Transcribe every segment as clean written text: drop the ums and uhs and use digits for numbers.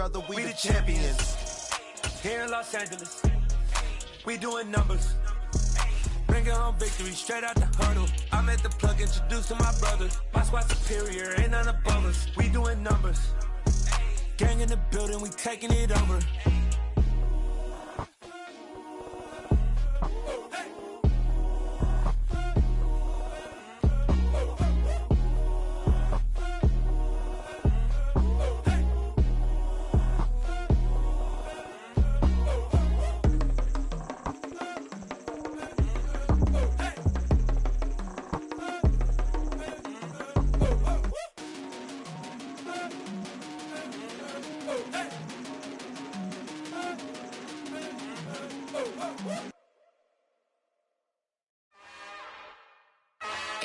brother, we the champions. Here in Los Angeles, we doing numbers. Bringing home victory straight out the huddle. I'm at the plug introducing my brothers. My squad superior, ain't none above us. We doing numbers. Gang in the building, we taking it over.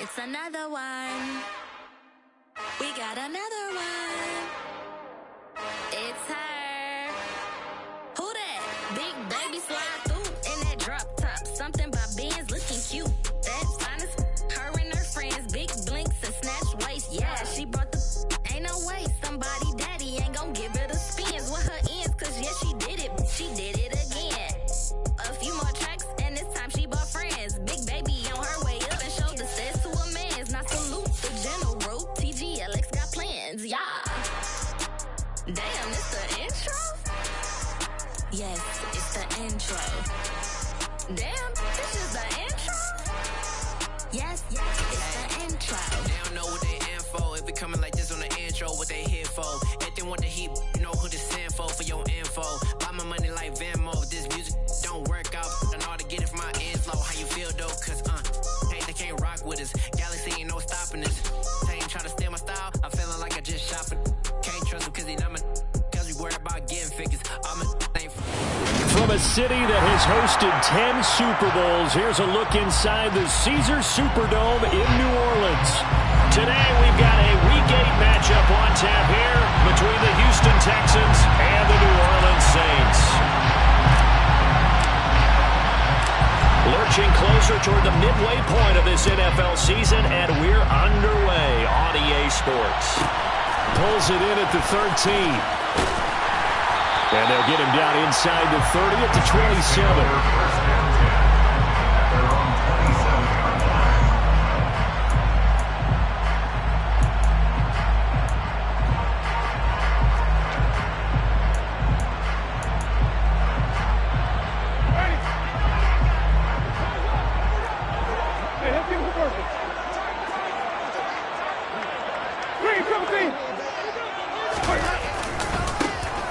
It's another one. We got another one. It's her. Who that? Big baby slide through in that drop top. Something by Benz looking cute. That's finest. Her and her friends. Big blinks and snatch waist. Yeah, she brought the. Ain't no way. Somebody daddy ain't gon' give her the spins with her ends. Cause yeah, she did it. She did it again. A few more tracks and this time she bought friends. Big baby on her way up and showed the steps to a man's. Now salute the general. TGLX got plans. Yeah. Damn, it's the intro? Yes, it's the intro. Damn, this is the intro? Yes, it's the intro. They don't know what they in for. If it coming like this on the intro, what they here for? If they want the heat, you know who to send for your info. Buy my money like Venmo. This music don't work out. I know how to get it from my inflow. How you feel though? Cause hey, they can't rock with us. Galaxy ain't no stopping us. They ain't try to steal my style. I'm feeling like I just shopping. Can't trust them cause they not my. Cause we worried about getting figures. I'm a ain't. From a city that has hosted 10 Super Bowls, here's a look inside the Caesars Superdome in New Orleans. Today we've got a Week 8 matchup on tap here between the Houston Texans and the New Orleans Saints. Lurching closer toward the midway point of this NFL season, and we're underway on EA Sports. Pulls it in at the 13. And they'll get him down inside the 30 at the 27.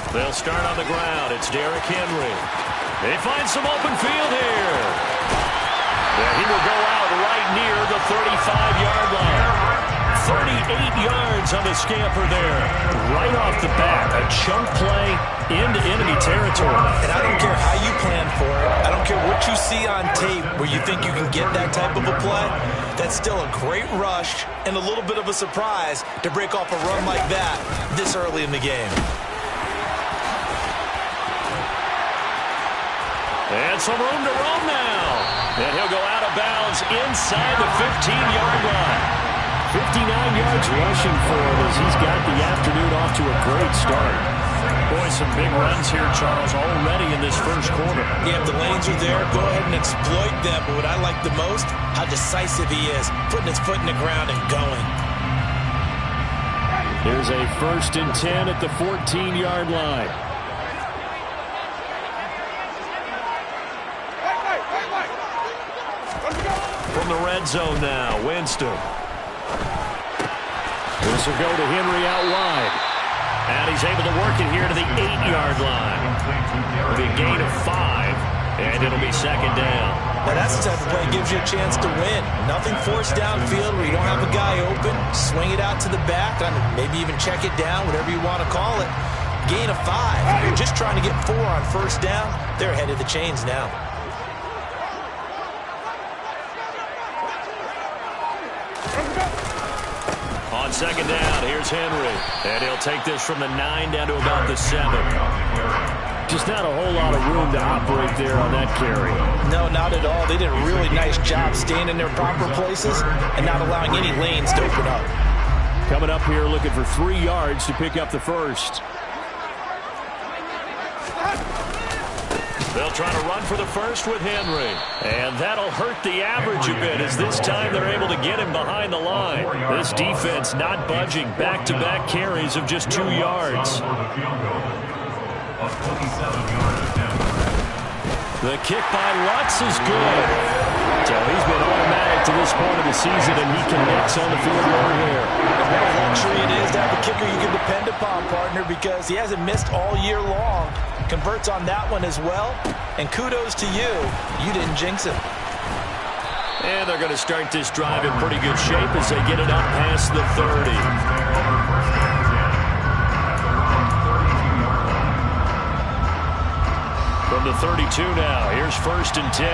They'll start on the ground. It's Derrick Henry. They find some open field here. Yeah, he will go out right near the 35-yard line. 38 yards on the scamper there. Right off the bat, a chunk play into enemy territory. And I don't care how you plan for it. I don't care what you see on tape where you think you can get that type of a play. That's still a great rush and a little bit of a surprise to break off a run like that this early in the game. And some room to roam now. And he'll go out of bounds inside the 15-yard line. 59 yards rushing for him as he's got the afternoon off to a great start. Boy, some big runs here, Charles, already in this first quarter. Yeah, if the lanes are there, go ahead and exploit them. But what I like the most, how decisive he is, putting his foot in the ground and going. Here's a 1st and 10 at the 14-yard line. From the red zone now, Winston. This will go to Henry out wide. And he's able to work it here to the 8-yard line. It'll be a gain of 5, and it'll be second down. Now that's the type of play that gives you a chance to win. Nothing forced downfield where you don't have a guy open. Swing it out to the back, maybe even check it down, whatever you want to call it. Gain of 5. You're just trying to get 4 on first down. They're ahead of the chains now. On second down, here's Henry. And he'll take this from the 9 down to about the 7. Just not a whole lot of room to operate there on that carry. No, not at all. They did a really nice job staying in their proper places and not allowing any lanes to open up. Coming up here looking for 3 yards to pick up the first. They'll try to run for the first with Henry. And that'll hurt the average a bit as this time they're able to get him behind the line. This defense not budging. Back-to-back carries of just 2 yards. The kick by Lutz is good. So he's been automatic to this point of the season, and he connects on the field goal here. What a luxury it is to have a kicker you can depend upon, partner, because he hasn't missed all year long. Converts on that one as well. And kudos to you. You didn't jinx him. And they're going to start this drive in pretty good shape as they get it up past the 30. From the 32 now, here's 1st and 10.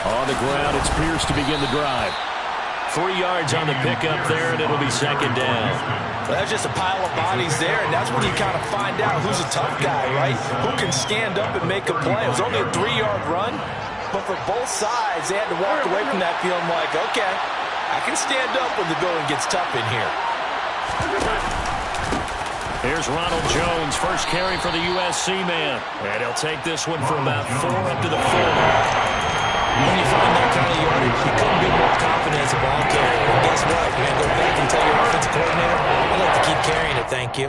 On the ground, it's Pierce to begin the drive. 3 yards on the pickup there, and it'll be 2nd down. Well, that's just a pile of bodies there, and that's when you kind of find out who's a tough guy, right? Who can stand up and make a play. It was only a 3-yard run, but for both sides, they had to walk away from that feeling like, okay, I can stand up when the going gets tough in here. Here's Ronald Jones, first carry for the USC man. And he'll take this one for about 4 up to the 4. When you find that kind of yardage, you couldn't be more confident as a ball carrier. And guess what? You're going to go back and tell your offensive coordinator, I'd like to keep carrying it, thank you.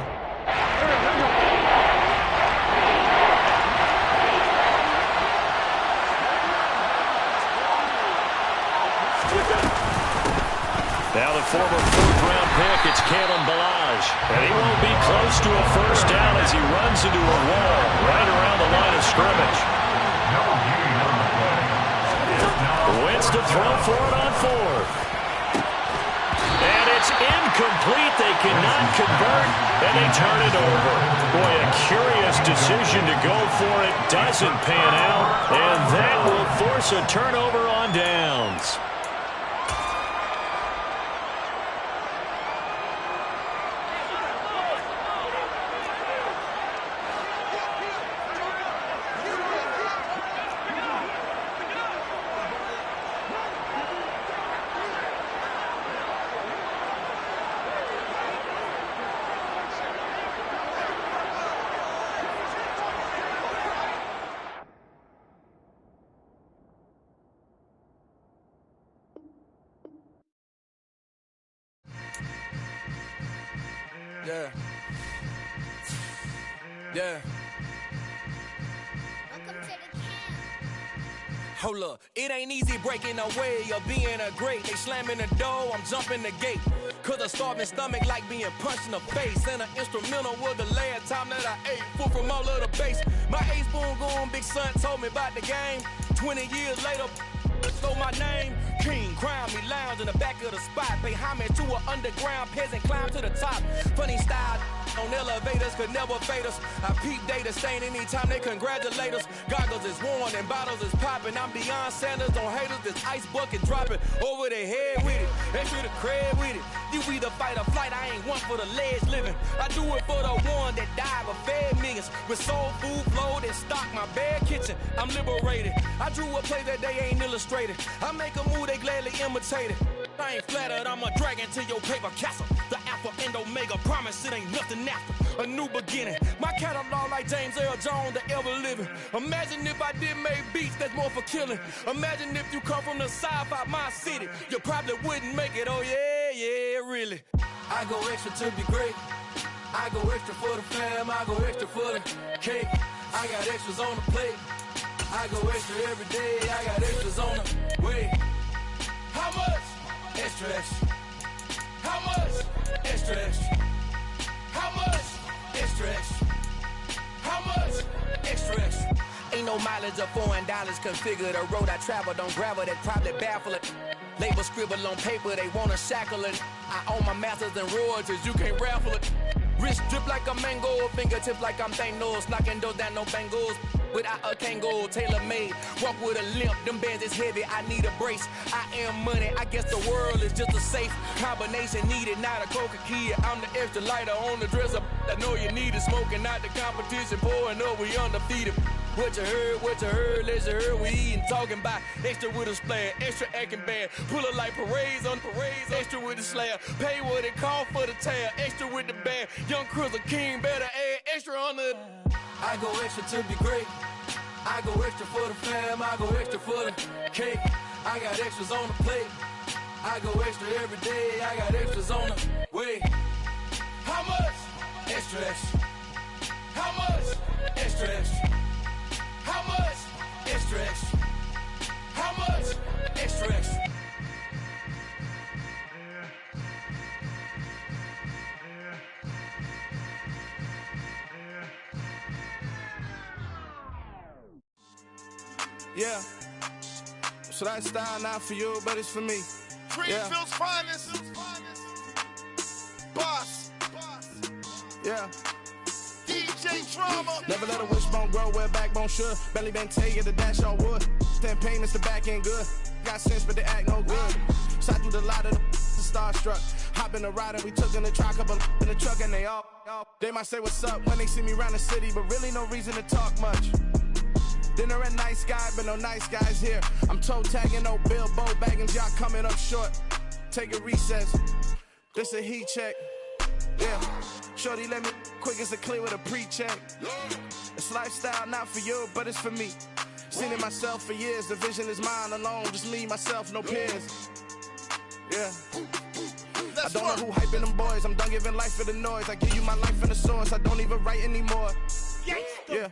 Now the former 4th-round pick, it's Kalen Ballage. And he won't be close to a first down as he runs into a wall right around the line of scrimmage. Wentz to throw for it on 4th. And it's incomplete. They cannot convert, and they turn it over. Boy, a curious decision to go for it. Doesn't pan out, and that will force a turnover on downs. Yeah. Hold up, it ain't easy breaking away or being a great. They slamming the door, I'm jumping the gate. Cause a starving stomach like being punched in the face. And an instrumental was the last time that I ate. Full from all of the bass. My A-spoon going, big son told me about the game. 20 years later, stole my name. King, crown me, lounge in the back of the spot. Pay homage to an underground peasant, climb to the top. Funny style on elevators could never fade us. I peep data stain anytime they congratulate us. Goggles is worn and bottles is popping. I'm Deion Sanders on haters, this ice bucket dropping over their head with it. Extra the cred with it. You either fight or flight, I ain't one for the ledge living. I do it for the one that died but fed millions. With soul food flowed and stocked my bare kitchen. I'm liberated. I drew a play that they ain't illustrated. I make a move, they gladly imitate it. I ain't flattered, I'm a dragon to your paper castle. The Alpha and Omega, promise it ain't nothing after. A new beginning. My catalog like James Earl Jones, the ever living. Imagine if I did make beats that's more for killing. Imagine if you come from the south out my city. You probably wouldn't make it, oh yeah, really. I go extra to be great. I go extra for the fam, I go extra for the cake. I got extras on the plate. I go extra every day, I got extras on the way. How much? Extra, extra. How much? Extra, extra. How much? Extra, extra. How much? Extra, extra. Ain't no mileage of $4 configure the road I travel. Don't gravel that probably baffle it. Label scribble on paper, they wanna shackle it. I own my masters and royalties, you can't raffle it. Wrist drip like a mango, fingertips like I'm Thanos. Knocking those down, no bangles. Without a Kango, tailor-made. Walk with a limp, them bands is heavy, I need a brace. I am money, I guess the world is just a safe combination needed, not a coca key. I'm the extra lighter on the dresser. I know you need it, smoking out the competition, pouring up, we undefeated. What you heard, let's you heard, we eatin', talking about extra with a splash, extra acting bad, pull it like parades on extra with the slab, pay what it cost for the tab, extra with the bag, young Chris a king, better extra on the. I go extra to be great. I go extra for the fam. I go extra for the cake. I got extras on the plate. I go extra every day. I got extras on the way. How much? Extra, extra. How much? Extra, extra. How much? Extra, extra. How much? Extra, extra. Yeah. So that style not for you, but it's for me. Greenfield's finest. Boss. Yeah. DJ Drama. Never let a wishbone grow where backbone should. Belly been take the dash all wood. Then pain is the back end good. Got sense, but they act no good. Shot through the lot of the starstruck. Hop in the ride and we took in the truck, couple in the truck, and they might say what's up when they see me around the city, but really no reason to talk much. Dinner at Nice Guy, but no nice guys here. I'm toe tagging, no Bilbo Baggins, y'all coming up short. Take a recess. This a heat check. Yeah. Shorty let me quick as a clear with a pre-check. It's lifestyle not for you, but it's for me. Seen it myself for years. The vision is mine alone. Just me, myself, no peers. Yeah. I don't know who hyping them boys. I'm done giving life for the noise. I give you my life in the source. I don't even write anymore. Yeah.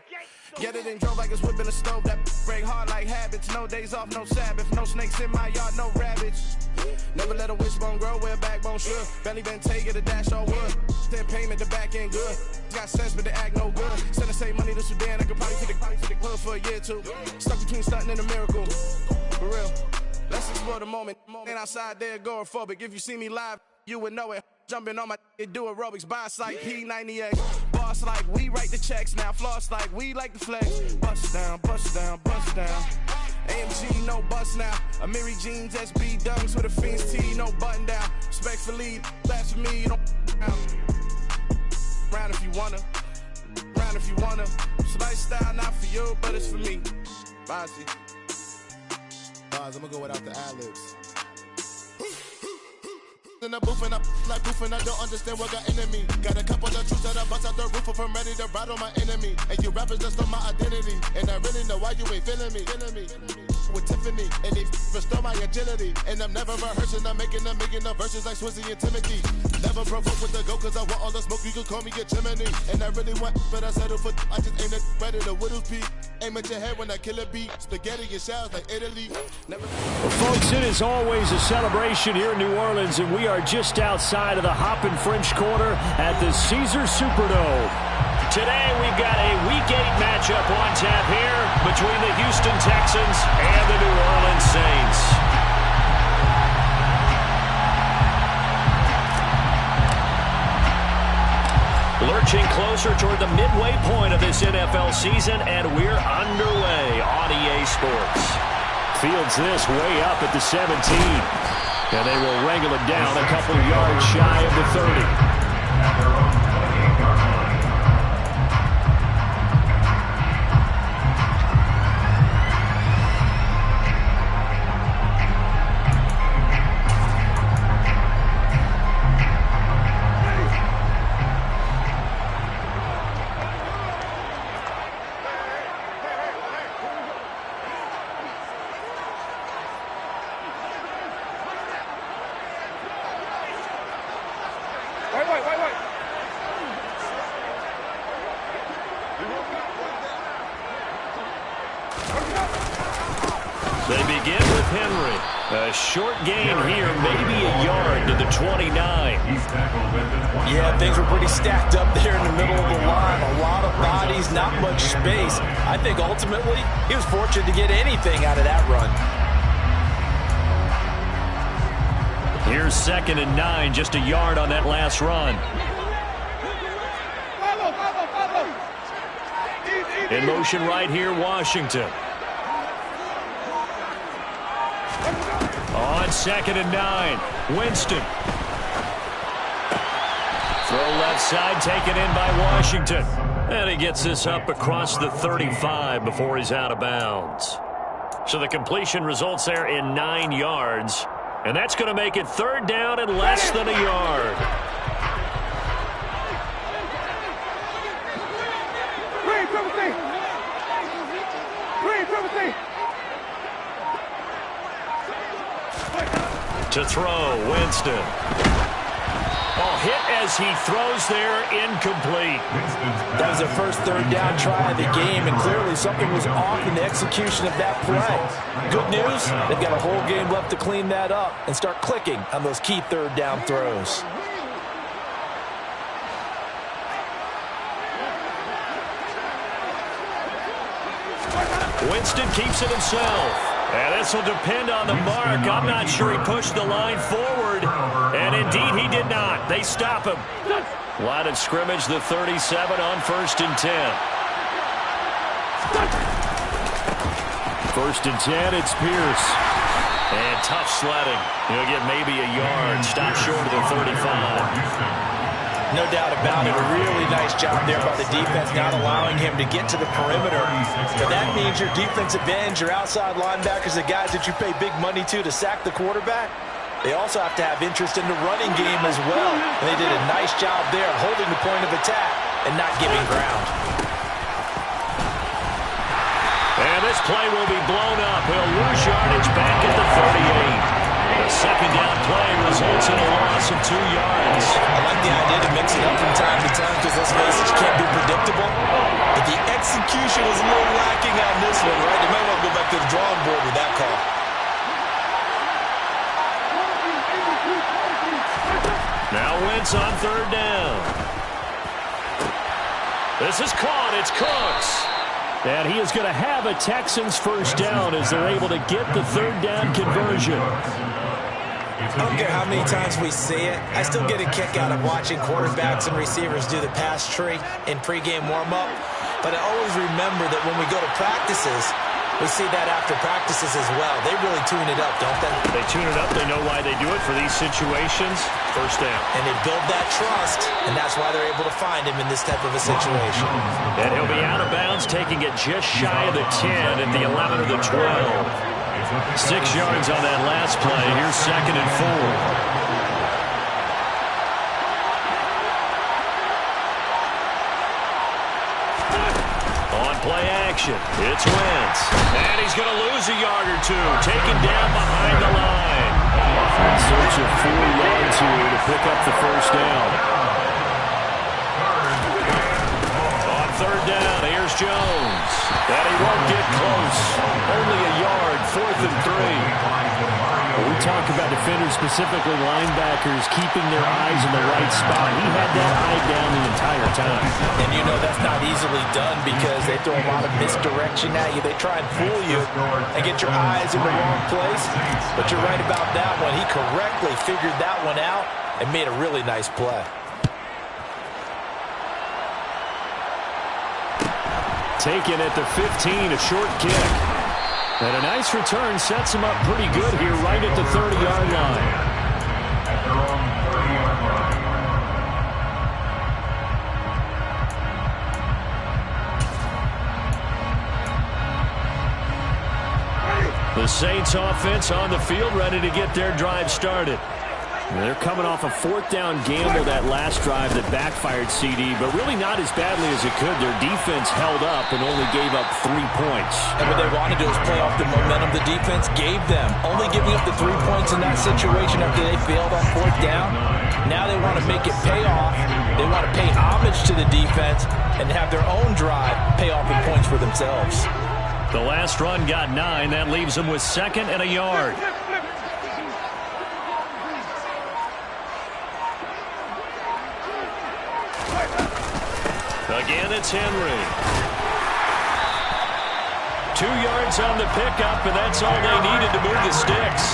Get it and drove like it's whipping a stove. That break hard like habits. No days off, no Sabbath. No snakes in my yard, no rabbits. Never let a wishbone grow where backbone should. Belly been take the dash all wood. Then payment, the back end good. Got sense, but they act no good. Send the same money to Sudan. I could probably take the hood for a year or two. Stuck between stunting and a miracle. For real. Let's explore the moment. Ain't outside there agoraphobic. If you see me live, you would know it. Jumping on my do aerobics, boss like P90X. Boss like we write the checks now. Floss like we like the flex. Bust down, bust down, bust down. AMG, no bust now. Amiri jeans, SB dunks with a Fiends T, no button down. Respectfully, that's for me, you don't round if you wanna. Round if you wanna. It's lifestyle not for you, but it's for me. Bossy. I'm gonna go without the ad-libs. In the booth and I like proof and I don't understand what got into me. Got a couple of truths that I bust out the roof if I'm ready to ride on my enemy. And you rappers just stole my identity. And I really know why you ain't feeling me. With Tiffany and they restore my agility. And I'm never rehearsing, I'm making a million of verses like Swizzy and Timothy. Never broke up with the go cause I want all the smoke, you can call me a Gemini. And I really want, but I settle for I just aim it better than Whittles P. Aim at your head when I kill a beat. Spaghetti and shells like Italy. Well, folks, it is always a celebration here in New Orleans, and we are just outside of the Hoppin' French Quarter at the Caesars Superdome. Today we've got a Week 8 matchup on tap here between the Houston Texans and the New Orleans Saints. Lurching closer toward the midway point of this NFL season, and we're underway on EA Sports. Fields this way up at the 17. And they will wrangle it down a couple yards shy of the 30. They begin with Henry. A short gain here, maybe a yard to the 29. Yeah, things were pretty stacked up there in the middle of the line. A lot of bodies, not much space. I think ultimately he was fortunate to get anything out of that run. Here's 2nd and 9, just a yard on that last run. In motion right here, Washington. On 2nd and 9, Winston. Throw left side, taken in by Washington. And he gets this up across the 35 before he's out of bounds. So the completion results there in 9 yards. And that's going to make it 3rd down and less than a yard. To throw, Winston. Oh, hit as he throws there, incomplete. That was their first third down try of the game, and clearly something was off in the execution of that play. Good news, they've got a whole game left to clean that up and start clicking on those key third down throws. Winston keeps it himself. And this will depend on the mark. I'm not sure he pushed the line forward. And indeed he did not. They stop him. Line of scrimmage, the 37 on 1st and 10. 1st and 10, it's Pierce. And tough sledding. He'll get maybe a yard. Stop short of the 35. No doubt about it. A really nice job there by the defense, not allowing him to get to the perimeter. But that means your defensive ends, your outside linebackers, the guys that you pay big money to sack the quarterback, they also have to have interest in the running game as well. And they did a nice job there of holding the point of attack and not giving ground. And this play will be blown up. He'll lose yardage back at the 38. The second down play results in a loss of 2 yards. I like the idea to mix it up from time to time because, let's face it, you can't be predictable. But the execution was a little lacking on this one, right? They might want to go back to the drawing board with that call. Now Wentz on 3rd down. This is caught. It's Cooks. And he is going to have a Texans first down as they're able to get the 3rd down conversion. I don't care how many times we see it. I still get a kick out of watching quarterbacks and receivers do the pass tree in pregame warm-up. But I always remember that when we go to practices, we see that after practices as well. They really tune it up, don't they? They tune it up. They know why they do it for these situations. First down. And they build that trust, and that's why they're able to find him in this type of a situation. And he'll be out of bounds, taking it just shy of the 10 at the 11 or the 12. 6 yards on that last play. Here's 2nd and 4. Play action. It's Wentz. And he's going to lose a yard or 2. Taken down behind the line. In search of 4 yards here to pick up the first down. On 3rd down, here's Jones. And he won't get close. Only a yard, 4th and 3. We talk about defenders, specifically linebackers, keeping their eyes in the right spot. He had that eye down the entire time. And you know that's not easily done because they throw a lot of misdirection at you. They try and fool you and get your eyes in the wrong place. But you're right about that one. He correctly figured that one out and made a really nice play. Taken at the 15, a short kick. And a nice return sets him up pretty good here right at the 30-yard line. The Saints offense on the field ready to get their drive started. They're coming off a 4th down gamble that last drive that backfired CD, but really not as badly as it could. Their defense held up and only gave up 3 points. And what they wanted to do was play off the momentum the defense gave them. Only giving up the 3 points in that situation after they failed on 4th down. Now they want to make it pay off. They want to pay homage to the defense and have their own drive pay off in points for themselves. The last run got 9. That leaves them with 2nd and a yard. Again, it's Henry. 2 yards on the pickup, and that's all they needed to move the sticks.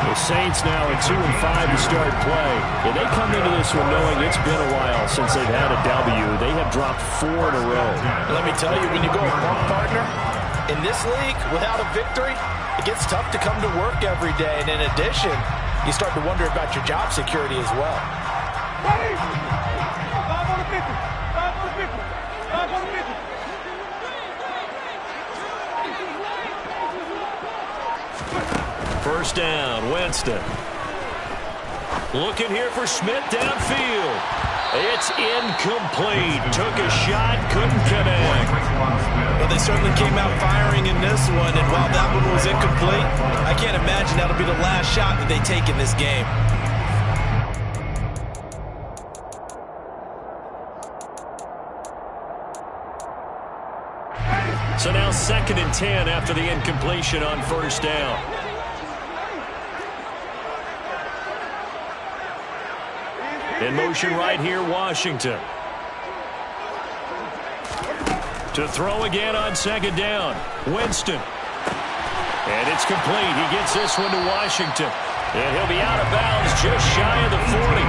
The Saints now at 2-5 to start play. And they come into this one knowing it's been a while since they've had a W. They have dropped 4 in a row. Let me tell you, when you go with one partner in this league without a victory, it gets tough to come to work every day. And in addition, you start to wonder about your job security as well. First down, Winston. Looking here for Smith downfield. It's incomplete. Took a shot, couldn't connect. Well, they certainly came out firing in this one, and while that one was incomplete, I can't imagine that'll be the last shot that they take in this game. So now 2nd and 10 after the incompletion on first down. In motion right here, Washington. To throw again on 2nd down. Winston. And it's complete. He gets this one to Washington. And he'll be out of bounds just shy of the 40.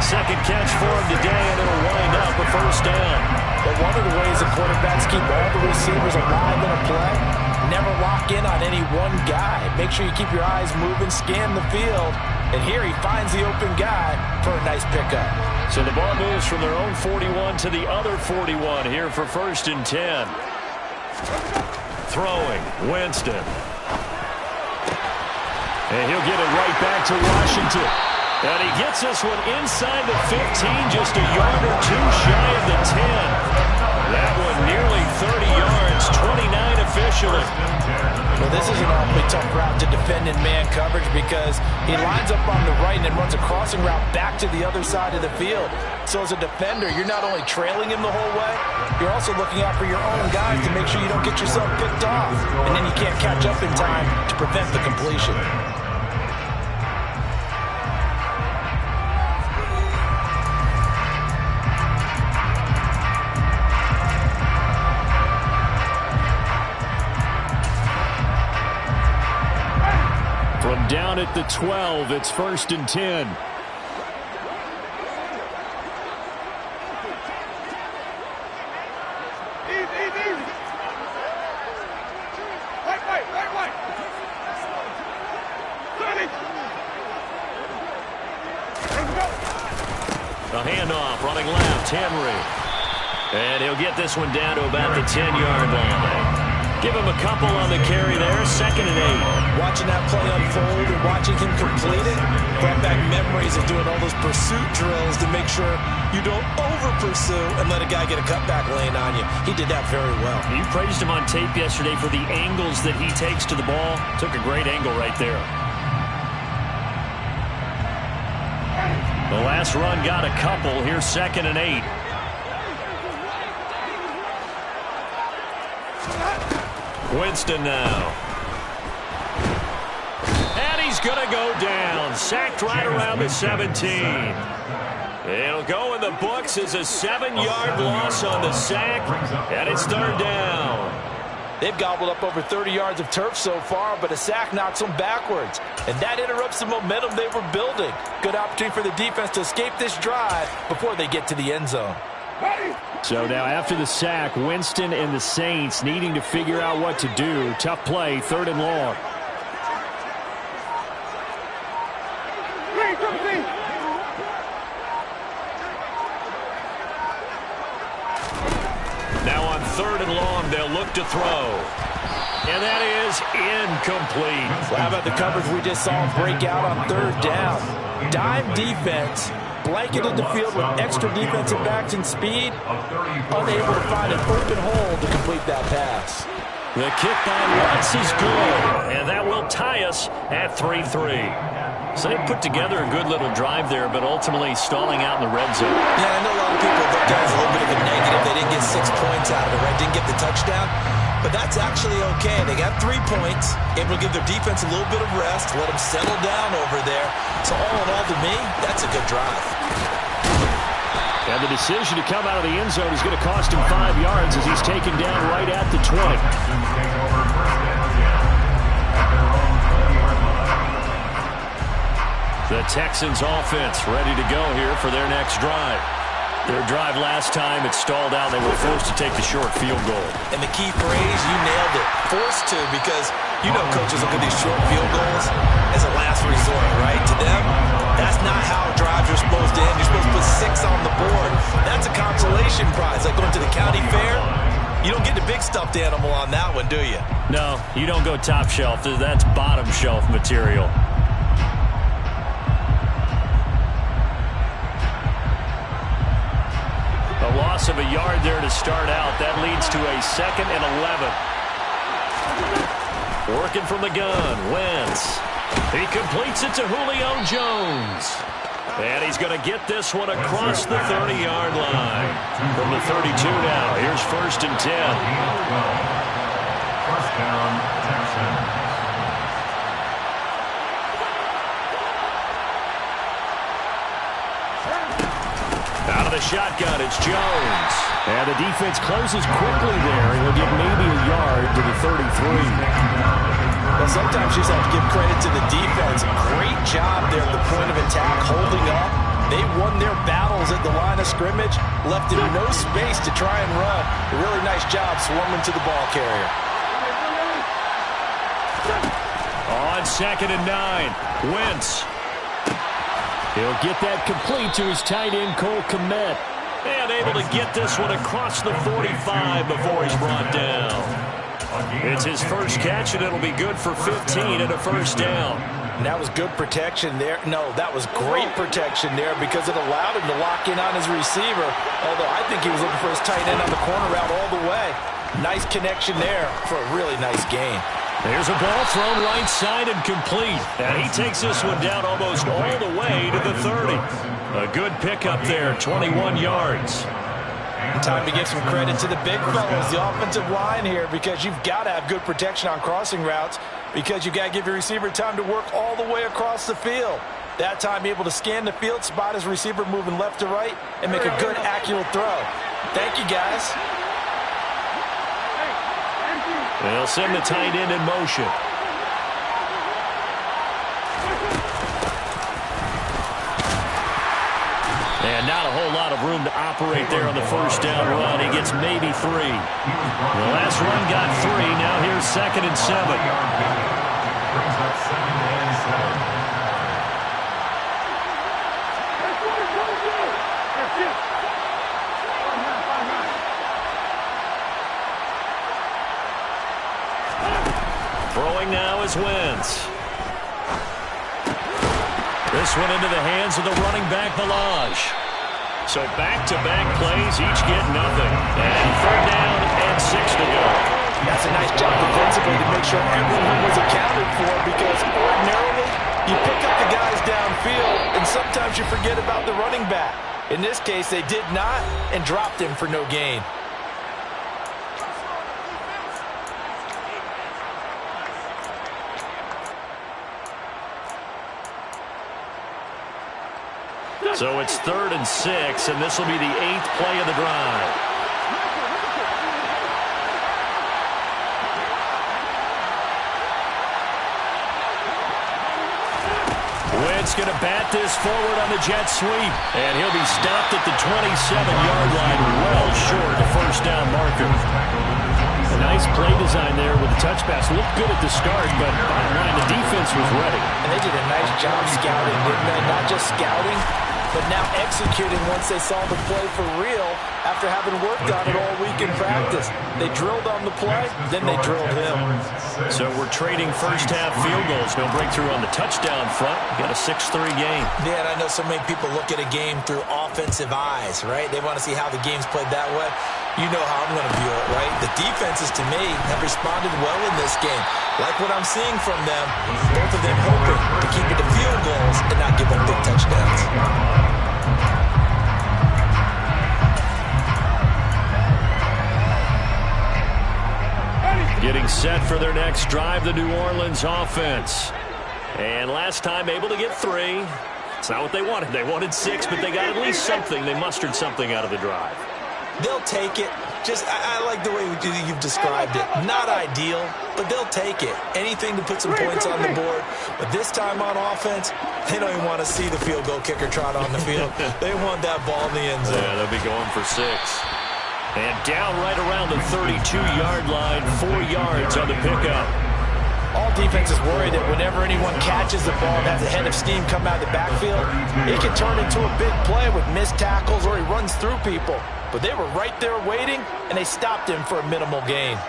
Second catch for him today, and it'll wind up a first down. But one of the ways that quarterbacks keep all the receivers alive in a play, never lock in on any one guy. Make sure you keep your eyes moving, scan the field. And here he finds the open guy for a nice pickup. So the ball moves from their own 41 to the other 41 here for 1st and 10. Throwing, Winston. And he'll get it right back to Washington. And he gets this one inside the 15, just a yard or two shy of the 10. That one nearly 30 yards, 29 officially. Well, this is an awfully tough route to defend in man coverage because he lines up on the right and then runs a crossing route back to the other side of the field. So as a defender, you're not only trailing him the whole way, you're also looking out for your own guys to make sure you don't get yourself picked off. And then you can't catch up in time to prevent the completion. From down at the 12, it's 1st and 10. A handoff, running left, Henry. And he'll get this one down to about the 10-yard line. Give him a couple on the carry there, 2nd and 8. Watching that play unfold and watching him complete it brought back memories of doing all those pursuit drills to make sure you don't over-pursue and let a guy get a cutback lane on you. He did that very well. You praised him on tape yesterday for the angles that he takes to the ball. Took a great angle right there. The last run got a couple. Here's 2nd and 8. Winston now. And he's going to go down. Sacked right around the 17. It'll go in the books as a 7-yard loss on the sack. And it's 3rd down. They've gobbled up over 30 yards of turf so far, but a sack knocks them backwards. And that interrupts the momentum they were building. Good opportunity for the defense to escape this drive before they get to the end zone. So now after the sack, Winston and the Saints needing to figure out what to do. Tough play, 3rd and long. Now on 3rd and long, they'll look to throw. And that is incomplete. Well, how about the coverage we just saw break out on 3rd down? Dime defense, blanketed the field with extra defensive backs and speed, unable to find an open hole to complete that pass. The kick by Watts is good, and that will tie us at 3-3. So they put together a good little drive there, but ultimately stalling out in the red zone. Yeah, I know a lot of people looked at it as a little bit of a negative. They didn't get 6 points out of it, right? Didn't get the touchdown. But that's actually okay. They got 3 points, able to give their defense a little bit of rest, let them settle down over there. So all in all, to me, that's a good drive. And the decision to come out of the end zone is going to cost him 5 yards as he's taken down right at the 20. The Texans offense ready to go here for their next drive. Their drive last time, it stalled out. They were forced to take the short field goal. And the key phrase, you nailed it, forced to, because you know coaches look at these short field goals as a last resort, right? To them, that's not how drives are supposed to end. You're supposed to put 6 on the board. That's a consolation prize, like going to the county fair. You don't get the big stuffed animal on that one, do you? No, you don't go top shelf. That's bottom shelf material. loss of a yard there to start out. That leads to a 2nd and 11. Working from the gun, Wentz. He completes it to Julio Jones. And he's going to get this one across the 30-yard line. From the 32 now, here's 1st and 10. First down, Texans. Out of the shotgun, it's Jones. And the defense closes quickly there. He'll get maybe a yard to the 33. Well, sometimes you just have to give credit to the defense. Great job there at the point of attack, holding up. They won their battles at the line of scrimmage, left him no space to try and run. A really nice job swarming to the ball carrier. On 2nd and 9, Wentz. He'll get that complete to his tight end, Cole Kmet. And able to get this one across the 45 before he's brought down. It's his first catch, and it'll be good for 15 and a first down. And that was good protection there. No, that was great protection there because it allowed him to lock in on his receiver, although I think he was looking for his tight end on the corner route all the way. Nice connection there for a really nice gain. There's a ball thrown right side and complete. And he takes this one down almost all the way to the 30. A good pickup there, 21 yards. Time to give some credit to the big fellas, the offensive line here, because you've got to have good protection on crossing routes because you've got to give your receiver time to work all the way across the field. That time, able to scan the field, spot his receiver moving left to right, and make a good, accurate throw. Thank you, guys. They'll send the tight end in motion. And not a whole lot of room to operate there on the first down run. He gets maybe 3. The last run got 3. Now here's 2nd and 7. Brings up 2nd and 7. Throwing now is Wentz. This one into the hands of the running back, Ballage. So back-to-back plays, each get nothing. And 3rd down and 6 to go. That's a nice job defensively to make sure everyone was accounted for because ordinarily you pick up the guys downfield and sometimes you forget about the running back. In this case, they did not and dropped him for no gain. So it's 3rd and 6, and this will be the 8th play of the drive. Wentz going to bat this forward on the jet sweep, and he'll be stopped at the 27-yard line, well short of the first down marker. A nice play design there with the touch pass. Looked good at the start, but bottom line, the defense was ready. And they did a nice job scouting, didn't they? Not just scouting, but now executing once they saw the play for real after having worked on it all week in practice. They drilled on the play, then they drilled him. So we're trading first-half field goals. No breakthrough on the touchdown front. Got a 6-3 game. Yeah, and I know so many people look at a game through offensive eyes, right? They want to see how the game's played that way. You know how I'm going to view it, right? The defenses, to me, have responded well in this game. Like what I'm seeing from them, both of them hoping to keep it to field goals and not give up big touchdowns. Getting set for their next drive, the New Orleans offense. And last time able to get 3. It's not what they wanted. They wanted 6, but they got at least something. They mustered something out of the drive. They'll take it. Just, I like the way you've described it. Not ideal, but they'll take it. Anything to put some points on the board. But this time on offense, they don't even want to see the field goal kicker trot on the field. They want that ball in the end zone. Yeah, they'll be going for 6. And down right around the 32-yard line, 4 yards on the pickup. All defenses worry that whenever anyone catches the ball and has a head of steam come out of the backfield, it can turn into a big play with missed tackles or he runs through people. But they were right there waiting, and they stopped him for a minimal gain.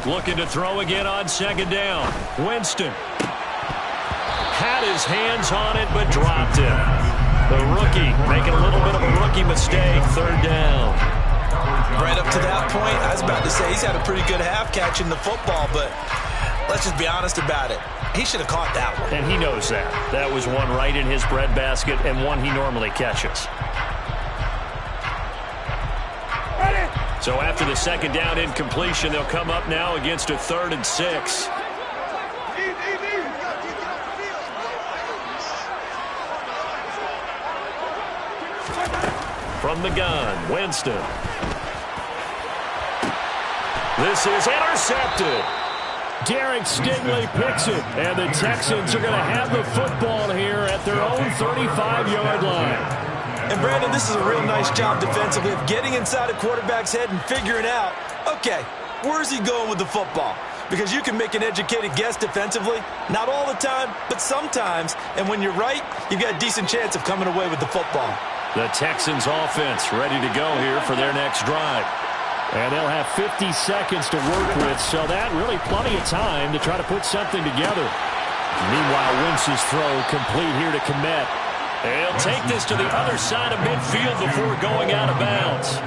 Looking to throw again on 2nd down. Winston. Had got his hands on it but dropped it. The rookie making a little bit of a rookie mistake. Third down. Right up to that point, I was about to say he's had a pretty good half catching the football, but let's just be honest about it. He should have caught that one. And he knows that. That was one right in his breadbasket and one he normally catches. So after the second down incompletion, they'll come up now against a 3rd and 6. From the gun, Winston. This is intercepted. Derek Stingley picks it, and the Texans are going to have the football here at their own 35-yard line. And, Brandon, this is a real nice job defensively of getting inside a quarterback's head and figuring out, okay, where's he going with the football? Because you can make an educated guess defensively, not all the time, but sometimes. And when you're right, you've got a decent chance of coming away with the football. The Texans offense ready to go here for their next drive. And they'll have 50 seconds to work with, so that really plenty of time to try to put something together. Meanwhile, Wentz's throw complete here to Kmet. He'll take this to the other side of midfield before going out of bounds.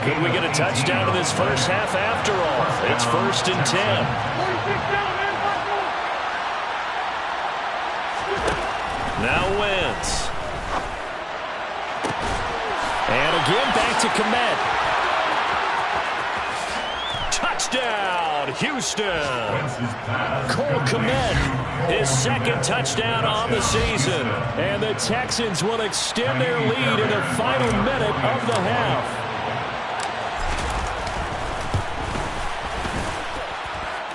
Could we get a touchdown in this first half after all? It's 1st and 10. Now Wentz. And again, back to Kmet. Touchdown, Houston. Cole Kmet, his second touchdown on the season. And the Texans will extend their lead in the final minute of the half.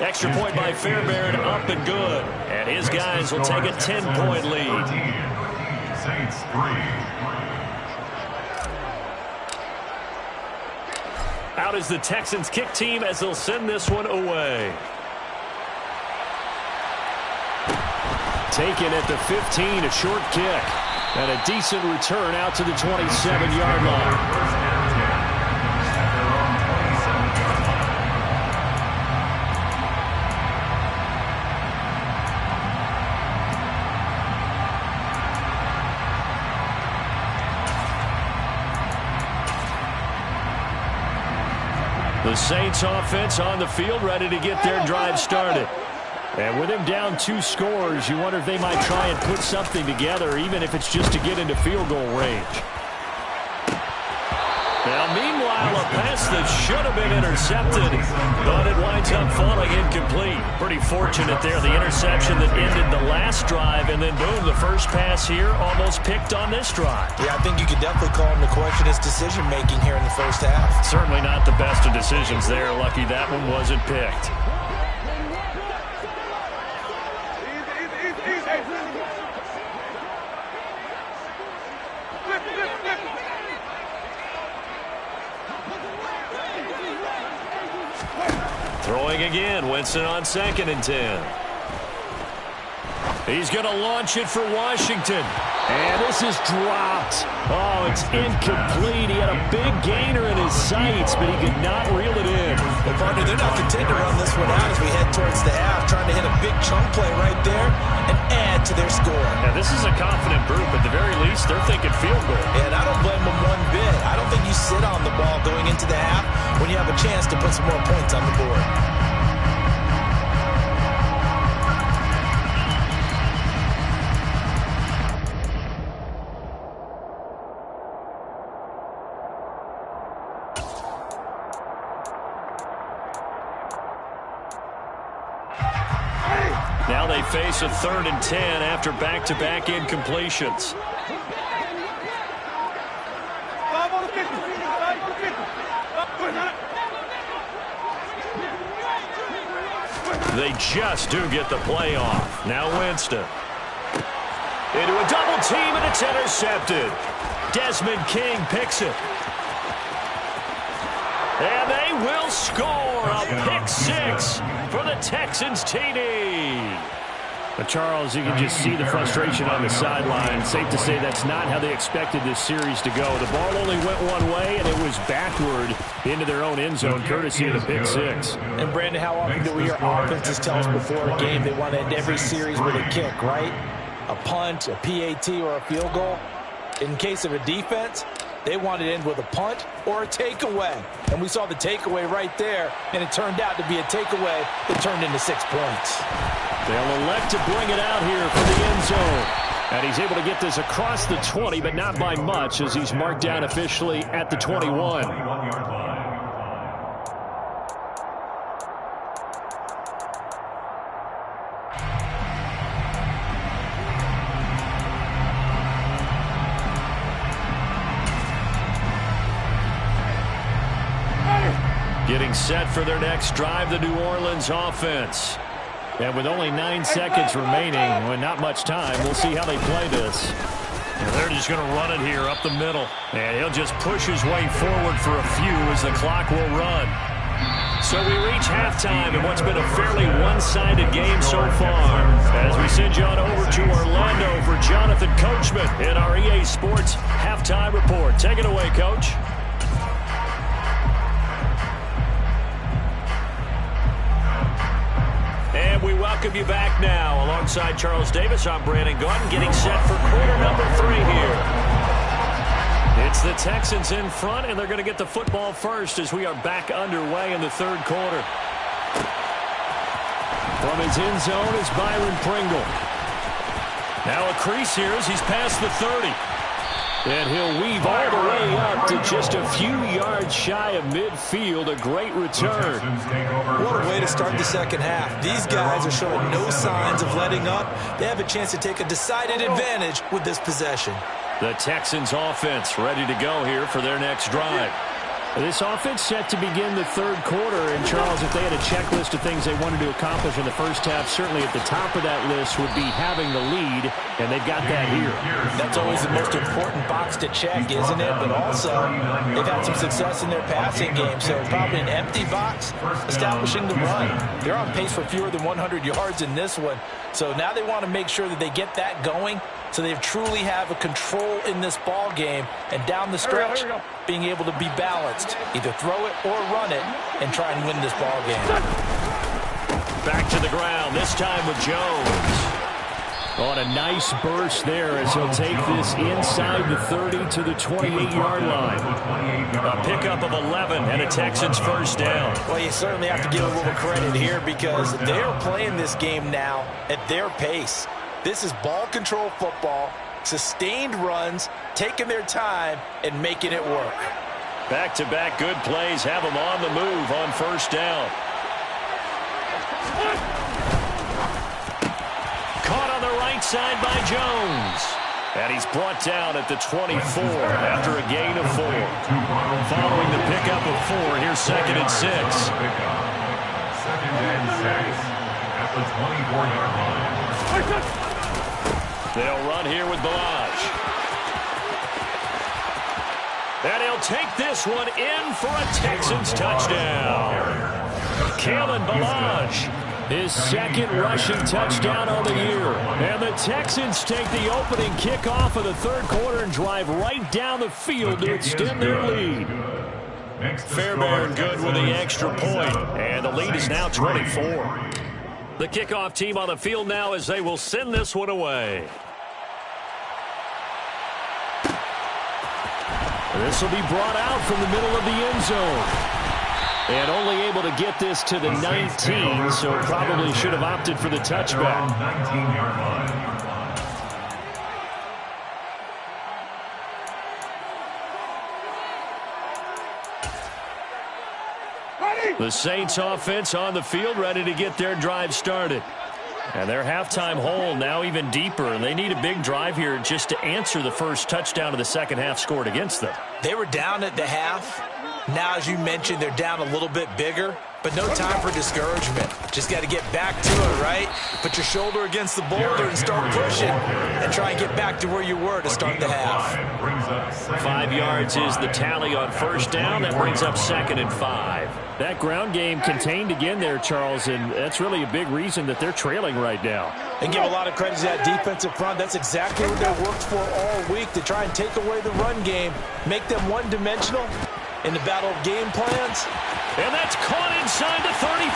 Extra point by Fairbairn, up and good. And his guys will take a 10-point lead. Saints 3. Out is the Texans kick team as they'll send this one away. Taken at the 15, a short kick. And a decent return out to the 27-yard line. The Saints offense on the field, ready to get their drive started. And with him down 2 scores, you wonder if they might try and put something together, even if it's just to get into field goal range. Now, meanwhile, a pass that should have been intercepted, but it winds up falling incomplete. Pretty fortunate there, the interception that ended the last drive, and then boom, the first pass here almost picked on this drive. Yeah, I think you could definitely call him to question his decision-making here in the first half. Certainly not the best of decisions there. Lucky that one wasn't picked. Throwing again, Winston on 2nd and 10. He's going to launch it for Washington. And this is dropped. Oh, it's incomplete. He had a big gainer in his sights, but he could not reel it in. Well, partner, they're not content to run this one out as we head towards the half, trying to hit a big chunk play right there and add to their score. Now, this is a confident group. At the very least, they're thinking field goal. And I don't blame them one bit. I don't think you sit on the ball going into the half when you have a chance to put some more points on the board. Now they face a 3rd and 10 after back-to-back incompletions. They just do get the play off. Now Winston. Into a double team, and it's intercepted. Desmond King picks it. And they will score a pick 6 for the Texans TD. But Charles, you can just see the frustration on the sideline. Safe to say that's not how they expected this series to go. The ball only went one way, and it was backward into their own end zone, courtesy of the pick six. And, Brandon, how often do we hear offenses tell us before a game they want to end every series with a kick, right? A punt, a PAT, or a field goal. In case of a defense, they want to end with a punt or a takeaway. And we saw the takeaway right there, and it turned out to be a takeaway that turned into 6 points. They'll elect to bring it out here for the end zone. And he's able to get this across the 20, but not by much, as he's marked down officially at the 21. Getting set for their next drive, the New Orleans offense. And with only 9 seconds remaining, with not much time, we'll see how they play this. And they're just going to run it here up the middle. And he'll just push his way forward for a few as the clock will run. So we reach halftime in what's been a fairly one-sided game so far. As we send you on over to Orlando for Jonathan Coachman in our EA Sports Halftime Report. Take it away, Coach. And we welcome you back now. Alongside Charles Davis, I'm Brandon Gaudin, getting set for quarter number 3 here. It's the Texans in front, and they're going to get the football first as we are back underway in the third quarter. From his end zone is Byron Pringle. Now a crease here as he's past the 30. And he'll weave all the way up to just a few yards shy of midfield. A great return. What a way to start the second half. These guys are showing no signs of letting up. They have a chance to take a decided advantage with this possession. The Texans offense ready to go here for their next drive. This offense set to begin the third quarter. And, Charles, if they had a checklist of things they wanted to accomplish in the first half, certainly at the top of that list would be having the lead, and they've got that here. That's always the most important box to check, isn't it? But also, they've had some success in their passing game, so probably an empty box establishing the run. They're on pace for fewer than 100 yards in this one, so now they want to make sure that they get that going so they truly have a control in this ball game, and down the stretch, being able to be balanced. Either throw it or run it and try and win this ball game. Back to the ground, this time with Jones. On a nice burst there as he'll take this inside the 30 to the 28-yard line. A pickup of 11 and a Texans first down. Well, you certainly have to give a little credit here because they're playing this game now at their pace. This is ball control football, sustained runs, taking their time, and making it work. Back-to-back good plays have them on the move on first down. Caught on the right side by Jones. And he's brought down at the 24 after a gain of 4. Following the pickup of 4, here's 2nd and 6. 2nd and 6 at the 24-yard line. They'll run here with Balaj. And he'll take this one in for a Texans touchdown. Kalen Balaj, his 2nd rushing touchdown on the year. And the Texans take the opening kickoff of the third quarter and drive right down the field to extend their lead. Fairbairn good with the extra point, and the lead is now 24. The kickoff team on the field now as they will send this one away. This will be brought out from the middle of the end zone. And only able to get this to the 19, so probably should have opted for the touchback. 19-yard line. The Saints offense on the field ready to get their drive started. And their halftime hole now even deeper, and they need a big drive here just to answer the first touchdown of the second half scored against them. They were down at the half. Now, as you mentioned, they're down a little bit bigger, but no time for discouragement. Just got to get back to it, right? Put your shoulder against the boulder and start pushing and try and get back to where you were to start the half. 5 yards is the tally on first down. That brings up 2nd and 5. That ground game contained again there, Charles, and that's really a big reason that they're trailing right now. And give a lot of credit to that defensive front. That's exactly what they worked for all week, to try and take away the run game, make them one-dimensional in the battle of game plans. And that's caught inside the 35.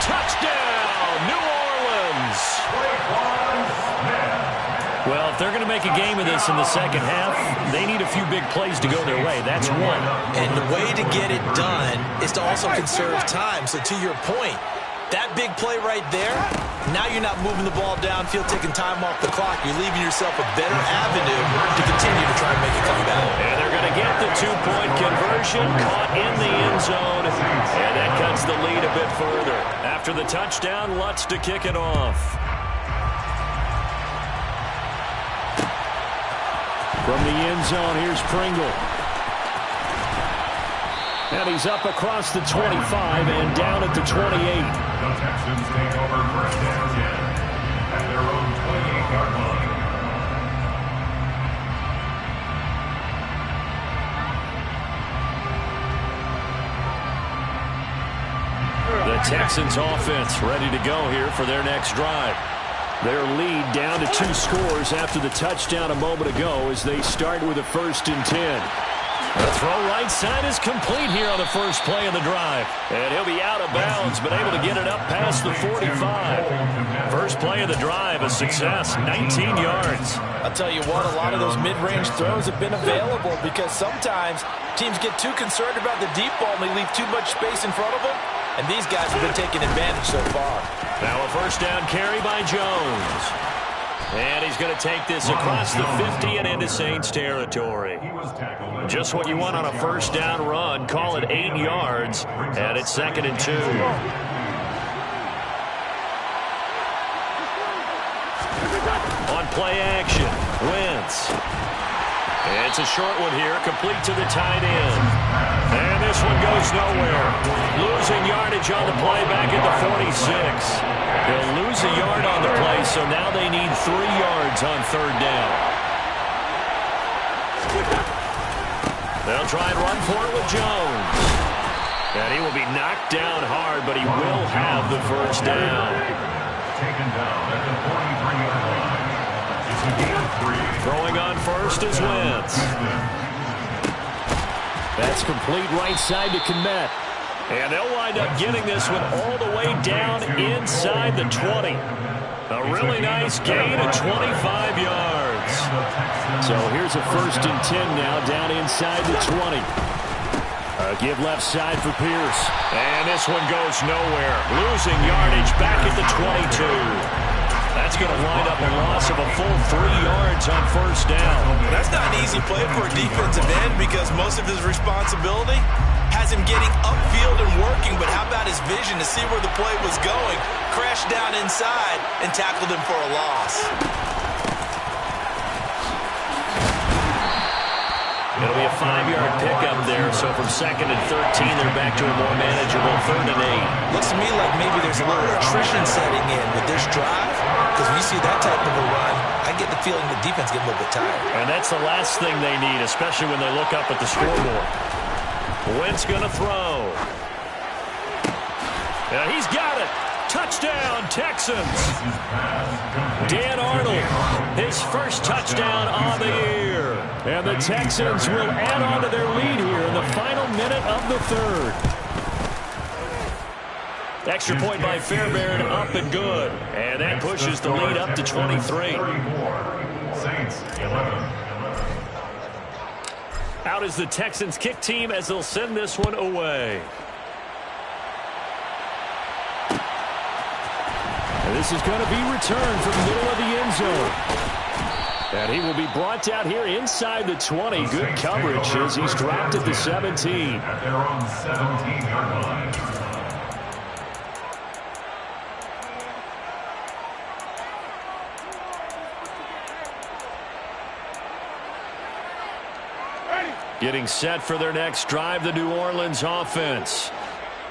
Touchdown, New Orleans. Well, if they're going to make a game of this in the second half, they need a few big plays to go their way. That's one. And the way to get it done is to also conserve time. So to your point, that big play right there, now you're not moving the ball downfield, taking time off the clock. You're leaving yourself a better avenue to continue to try and make it come back. And they're going to get the two-point conversion, caught in the end zone. And that cuts the lead a bit further. After the touchdown, Lutz to kick it off. From the end zone, here's Pringle. And he's up across the 25 and down at the 28. The Texans take over first down again at their own 28-yard line. The Texans offense ready to go here for their next drive. Their lead down to 2 scores after the touchdown a moment ago as they start with a 1st and 10. The throw right side is complete here on the first play of the drive. And he'll be out of bounds, but able to get it up past the 45. First play of the drive, a success, 19 yards. I'll tell you what, a lot of those mid-range throws have been available because sometimes teams get too concerned about the deep ball and they leave too much space in front of them. And these guys have been taking advantage so far. Now a first down carry by Jones. And he's going to take this across the 50 and into Saints territory. Just what you want on a first down run. Call it 8 yards. And it's 2nd and 2. On play action, Wentz. It's a short one here, complete to the tight end. And this one goes nowhere. Losing yardage on the play back at the 46. They'll lose a yard on the play, so now they need 3 yards on 3rd down. They'll try and run for it with Jones. And he will be knocked down hard, but he will have the first down. Taken down at the 43-yard line. It's a gain of 3. Throwing on first is Wentz. That's complete right side to Kmet. And they'll wind up getting this one all the way down inside the 20. A really nice gain of 25 yards. So here's a 1st and 10 now down inside the 20. Give left side for Pierce. And this one goes nowhere. Losing yardage back at the 22. That's going to wind up a loss of a full 3 yards on first down. That's not an easy play for a defensive end because most of his responsibility has him getting upfield and working, but how about his vision to see where the play was going, crashed down inside, and tackled him for a loss. It'll be a 5-yard pickup there, so from 2nd and 13, they're back to a more manageable 3rd and 8. Looks to me like maybe there's a little attrition setting in with this drive, because when you see that type of a run, I get the feeling the defense gets a little bit tired. And that's the last thing they need, especially when they look up at the scoreboard. Wentz going to throw. Yeah, he's got it. Touchdown, Texans. Dan Arnold, his first touchdown on the year. And the Texans will add on to their lead here in the final minute of the 3rd. Extra point by Fairbairn, up and good. And that pushes the lead up to 23. Saints 11. Out is the Texans kick team as they'll send this one away. And this is going to be returned from the middle of the end zone. And he will be brought down here inside the 20. Good coverage as he's dropped at the 17. At their own 17-yard line. Getting set for their next drive, the New Orleans offense.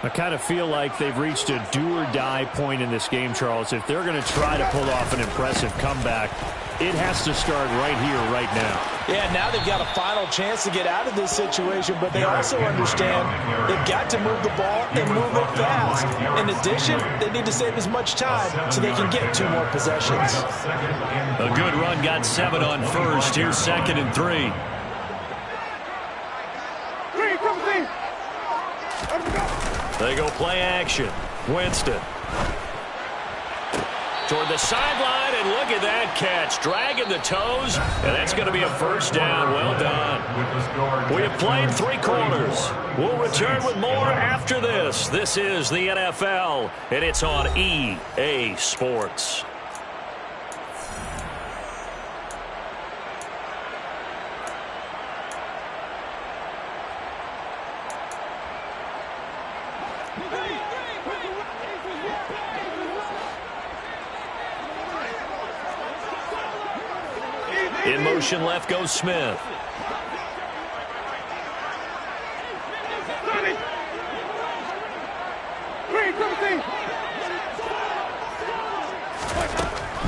I kind of feel like they've reached a do-or-die point in this game, Charles. If they're going to try to pull off an impressive comeback, it has to start right here, right now. Yeah, now they've got a final chance to get out of this situation, but they also understand they've got to move the ball and move it fast. In addition, they need to save as much time so they can get 2 more possessions. A good run got 7 on first. Here's 2nd and 3. They go play action. Winston. Toward the sideline, and look at that catch. Dragging the toes, and that's going to be a first down. Well done. We have played 3 quarters. We'll return with more after this. This is the NFL, and it's on EA Sports. In motion left goes Smith.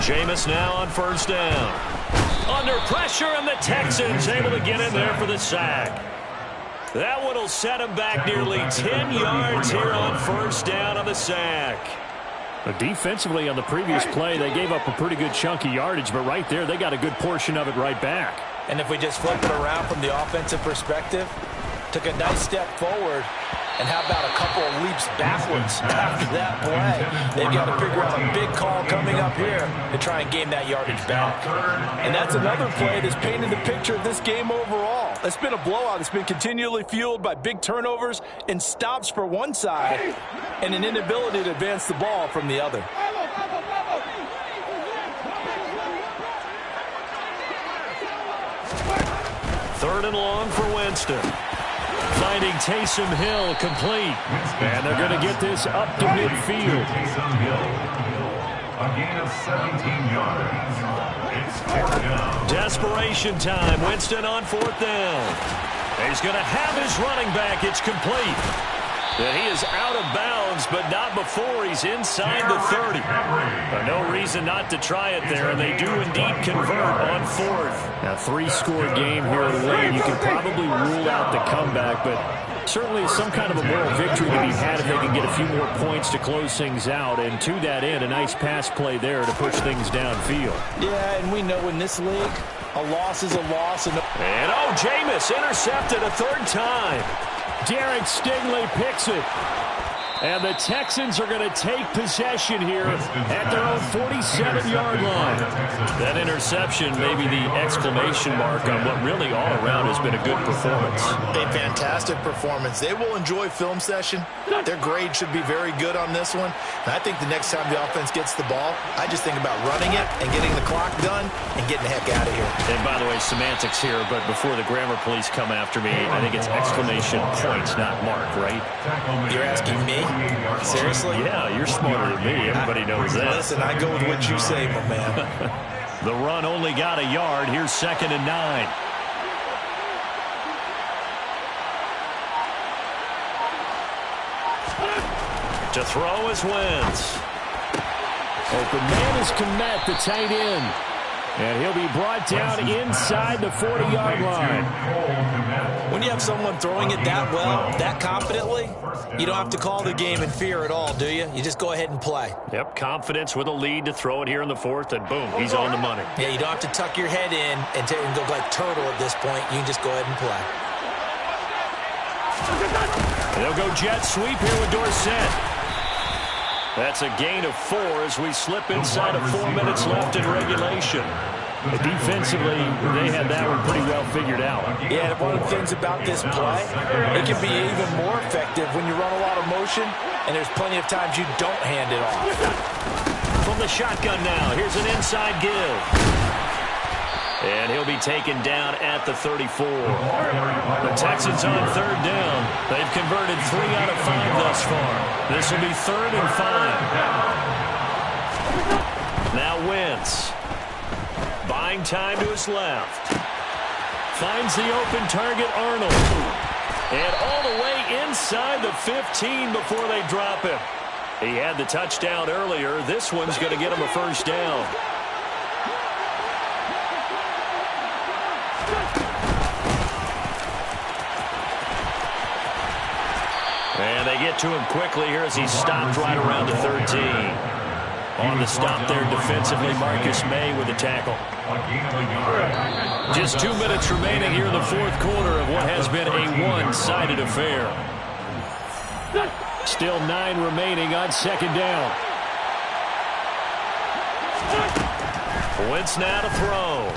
Jameis now on first down. Under pressure, and the Texans able to get in there for the sack. That one will set him back nearly 10 yards here on first down on the sack. Defensively on the previous play, they gave up a pretty good chunk of yardage, but right there, they got a good portion of it right back. And if we just flip it around from the offensive perspective, took a nice step forward, and how about a couple of leaps backwards after that play? They've got to figure out a big call coming up here to try and gain that yardage back. And that's another play that's painted the picture of this game overall. It's been a blowout. It's been continually fueled by big turnovers and stops for one side and an inability to advance the ball from the other. Third and long for Winston. Finding Taysom Hill complete. And they're going to get this up to midfield. Taysom Hill. A gain of 17 yards. It's 4th down. Desperation time. Winston on 4th down. He's going to have his running back. It's complete. And he is out of bounds, but not before he's inside the 30. No reason not to try it there, and they do indeed convert on 4th. Now, 3-score game here late. You can probably rule out the comeback, but certainly some kind of a moral victory to be had if they can get a few more points to close things out. And to that end, a nice pass play there to push things downfield. Yeah, and we know in this league, a loss is a loss. And Jameis intercepted a 3rd time. Derek Stingley picks it. And the Texans are going to take possession here at their own 47-yard line. That interception may be the exclamation mark on what really all around has been a good performance. A fantastic performance. They will enjoy film session. Their grade should be very good on this one. And I think the next time the offense gets the ball, I just think about running it and getting the clock done and getting the heck out of here. And by the way, semantics here, but before the grammar police come after me, I think it's exclamation points, not mark, right? You're asking me? Seriously? Yeah, you're smarter than me. Everybody knows that. Listen, I go with what you say, my man. The run only got a yard. Here's 2nd and 9. To throw is Wentz. Open man is Kmet, the tight end. And he'll be brought down inside the 40-yard line. When you have someone throwing it that well, that confidently, you don't have to call the game in fear at all, do you? You just go ahead and play. Yep, confidence with a lead to throw it here in the 4th, and boom, he's on the money. Yeah, you don't have to tuck your head in and go like turtle at this point. You can just go ahead and play. They'll go jet sweep here with Dorsett. That's a gain of 4 as we slip inside of 4 minutes left in regulation. Defensively, they had that one pretty well figured out. Yeah, and one of the things about this play, it can be even more effective when you run a lot of motion, and there's plenty of times you don't hand it off. From the shotgun now, here's an inside give. And he'll be taken down at the 34. The Texans on 3rd down. They've converted 3 out of 5 thus far. This will be 3rd and 5. Now Wentz. Buying time to his left. Finds the open target, Arnold. And all the way inside the 15 before they drop him. He had the touchdown earlier. This one's going to get him a first down. get to him quickly here as he's stopped right around the 13. On the stop there defensively, Marcus May with the tackle. Just 2 minutes remaining here in the fourth quarter of what has been a one-sided affair. Still 9 remaining on second down. Wentz now to throw.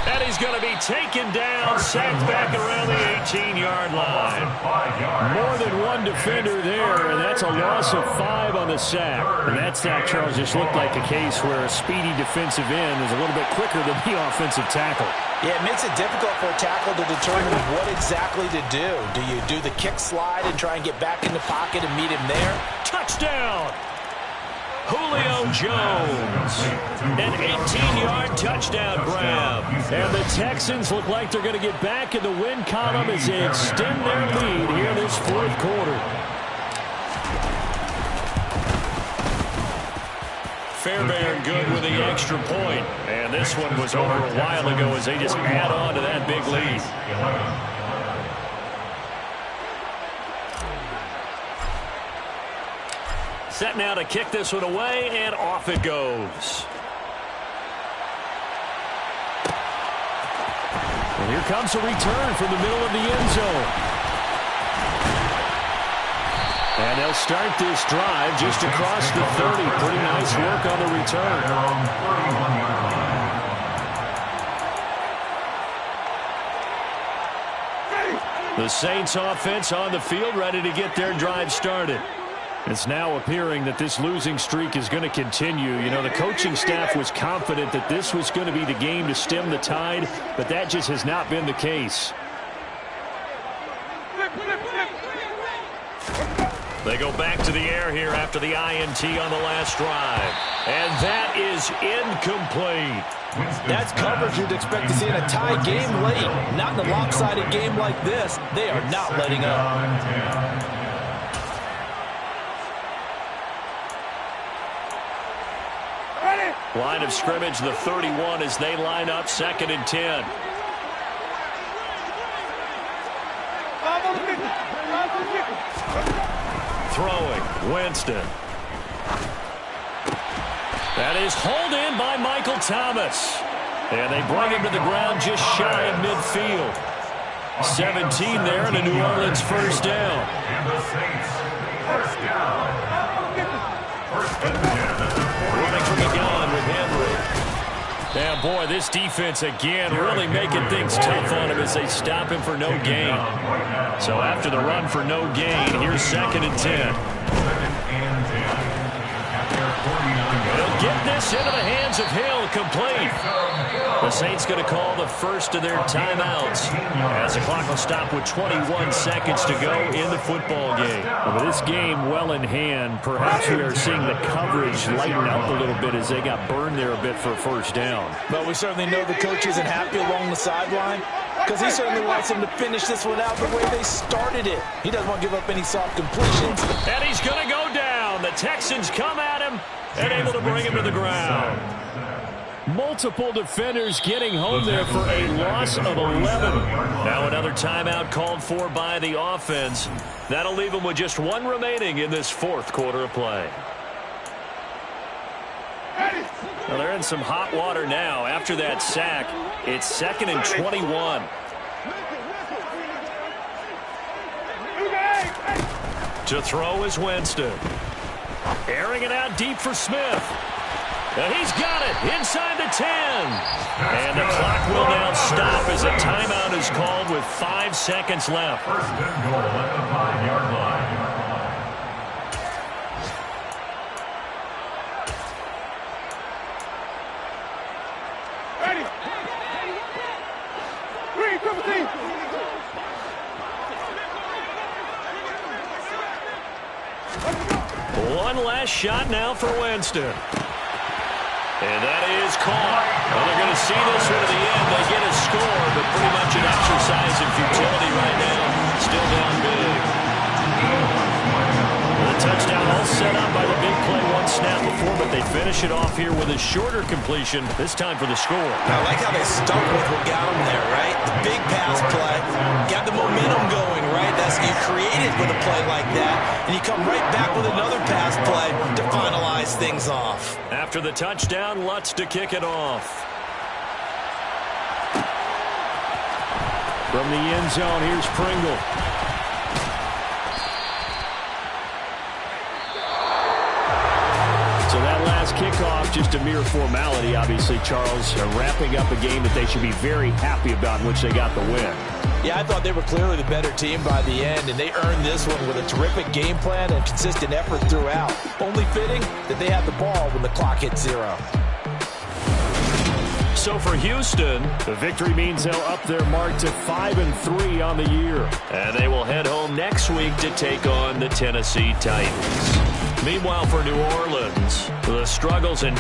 And he's going to be taken down, sacked back around the 18-yard line. More than one defender there, and that's a loss of 5 on the sack. And that sack, Charles, just looked like a case where a speedy defensive end is a little bit quicker than the offensive tackle. Yeah, it makes it difficult for a tackle to determine what exactly to do. Do you do the kick slide and try and get back in the pocket and meet him there? Touchdown! Julio Jones, an 18-yard touchdown grab. And the Texans look like they're going to get back in the win column as they extend their lead here in this fourth quarter. Fairbairn good with the extra point. And this one was over a while ago as they just add on to that big lead. Set now to kick this one away, and off it goes. And here comes a return from the middle of the end zone. And they'll start this drive just across the 30. Pretty nice work on the return. The Saints offense on the field, ready to get their drive started. It's now appearing that this losing streak is going to continue. You know, the coaching staff was confident that this was going to be the game to stem the tide, but that just has not been the case. They go back to the air here after the INT on the last drive. And that is incomplete. That's coverage you'd expect to see in a tie game late. Not in a lopsided game like this. They are not letting up. Line of scrimmage, the 31, as they line up 2nd and 10. Throwing, Winston. That is hauled in by Michael Thomas. And they bring him to the ground just shy of midfield. 17 there, and a New Orleans first down. And the Saints, first down. Running from the gun with Henry. Yeah, boy, this defense again really making things tough on him as they stop him for no gain. So after the run for no gain, here's 2nd and 10. They'll get this into the hands of Hill, complete. The Saints going to call the first of their timeouts as the clock will stop with 21 seconds to go in the football game. With this game well in hand, perhaps we are seeing the coverage lighten up a little bit as they got burned there a bit for a first down. But we certainly know the coach isn't happy along the sideline because he certainly wants them to finish this one out the way they started it. He doesn't want to give up any soft completions. And he's going to go down. The Texans come at him and able to bring him to the ground. Multiple defenders getting home there for a loss of 11. Now another timeout called for by the offense. That'll leave them with just 1 remaining in this fourth quarter of play. Well, they're in some hot water now. After that sack, it's 2nd and 21. To throw is Winston. Airing it out deep for Smith. And he's got it inside the 10. And the clock will now stop as a timeout is called with 5 seconds left. First and goal at the 5-yard line. Ready. 3, triple team. One last shot now for Winston. And that is caught. Well, they're going to see this one to the end. They get a score, but pretty much an exercise in futility right now. Still down big. The touchdown all set up by the big play one snap before, but they finish it off here with a shorter completion, this time for the score. I like how they stuck with what got them there, right? The big pass play, got the momentum going, right? That's you created with a play like that, and you come right back with another pass play to finalize things off. After the touchdown, Lutz to kick it off. From the end zone, here's Pringle. So that last kickoff, just a mere formality, obviously, Charles, wrapping up a game that they should be very happy about, in which they got the win. Yeah, I thought they were clearly the better team by the end, and they earned this one with a terrific game plan and consistent effort throughout. Only fitting that they had the ball when the clock hit 0. So for Houston, the victory means they'll up their mark to 5-3 on the year. And they will head home next week to take on the Tennessee Titans. Meanwhile, for New Orleans, the struggles and